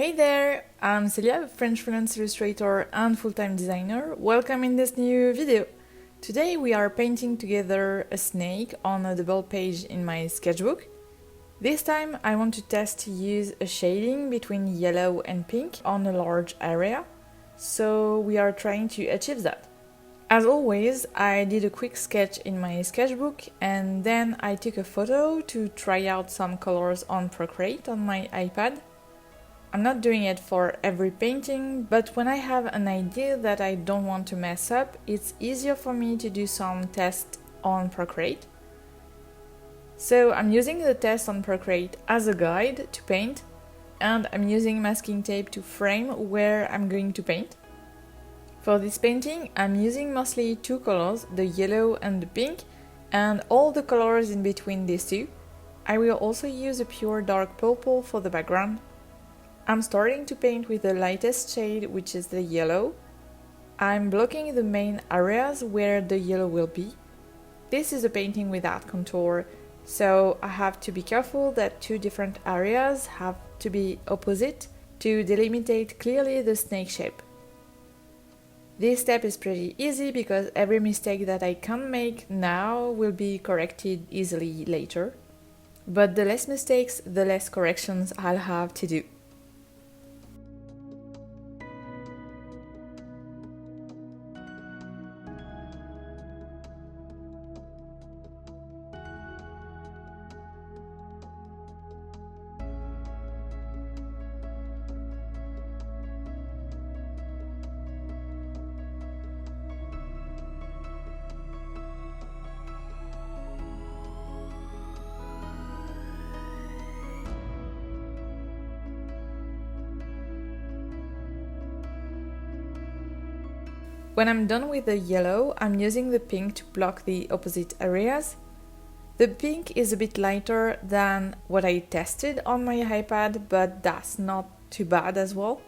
Hey there, I'm Celia, a French freelance illustrator and full-time designer. Welcome in this new video. Today we are painting together a snake on a double page in my sketchbook. This time I want to test to use a shading between yellow and pink on a large area. So we are trying to achieve that. As always, I did a quick sketch in my sketchbook and then I took a photo to try out some colors on Procreate on my iPad. I'm not doing it for every painting, but when I have an idea that I don't want to mess up, it's easier for me to do some tests on Procreate. So I'm using the test on Procreate as a guide to paint, and I'm using masking tape to frame where I'm going to paint. For this painting, I'm using mostly two colors, the yellow and the pink, and all the colors in between these two. I will also use a pure dark purple for the background. I'm starting to paint with the lightest shade, which is the yellow. I'm blocking the main areas where the yellow will be. This is a painting without contour, so I have to be careful that two different areas have to be opposite to delimitate clearly the snake shape. This step is pretty easy because every mistake that I can make now will be corrected easily later. But the less mistakes, the less corrections I'll have to do. When I'm done with the yellow, I'm using the pink to block the opposite areas. The pink is a bit lighter than what I tested on my iPad, but that's not too bad as well.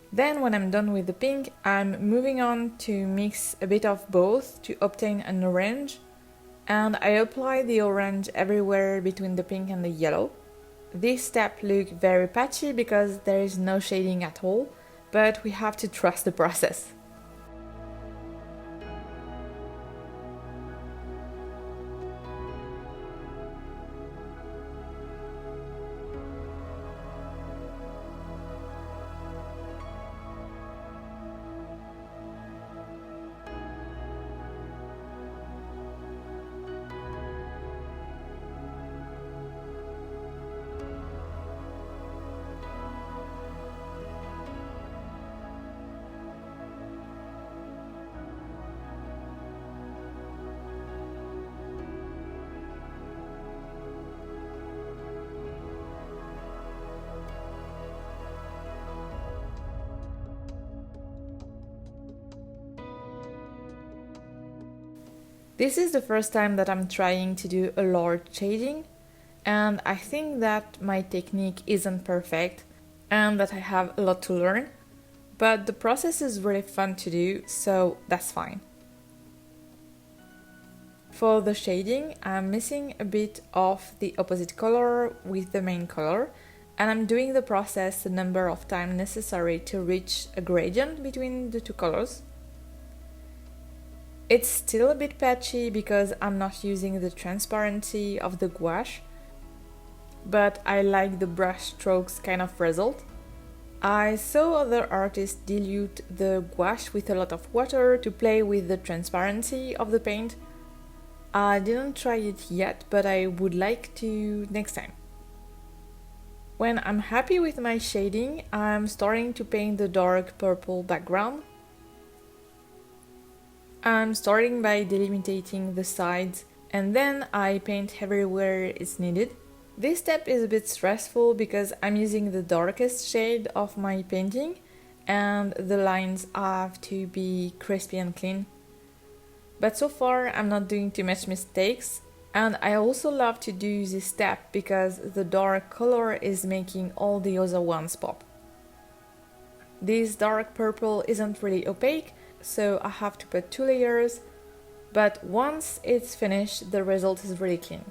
Then when I'm done with the pink, I'm moving on to mix a bit of both to obtain an orange, and I apply the orange everywhere between the pink and the yellow. This step looks very patchy because there is no shading at all, but we have to trust the process. This is the first time that I'm trying to do a large shading, and I think that my technique isn't perfect and that I have a lot to learn, but the process is really fun to do, so that's fine. For the shading, I'm missing a bit of the opposite color with the main color, and I'm doing the process the number of times necessary to reach a gradient between the two colors. It's still a bit patchy because I'm not using the transparency of the gouache, but I like the brush strokes kind of result. I saw other artists dilute the gouache with a lot of water to play with the transparency of the paint. I didn't try it yet, but I would like to next time. When I'm happy with my shading, I'm starting to paint the dark purple background. I'm starting by delimiting the sides, and then I paint everywhere it's needed. This step is a bit stressful because I'm using the darkest shade of my painting, and the lines have to be crispy and clean. But so far I'm not doing too much mistakes, and I also love to do this step because the dark color is making all the other ones pop. This dark purple isn't really opaque, so I have to put 2 layers, but once it's finished, the result is really clean.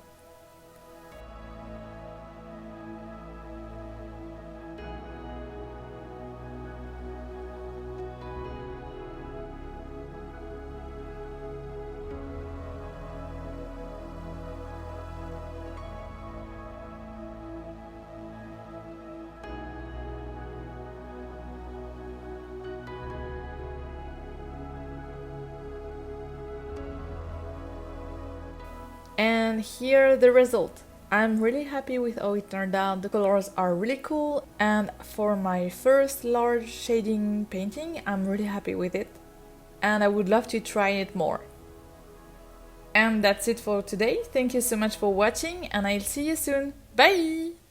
And here the result. I'm really happy with how it turned out. The colors are really cool, and for my first large shading painting, I'm really happy with it. And I would love to try it more. And that's it for today. Thank you so much for watching, and I'll see you soon. Bye!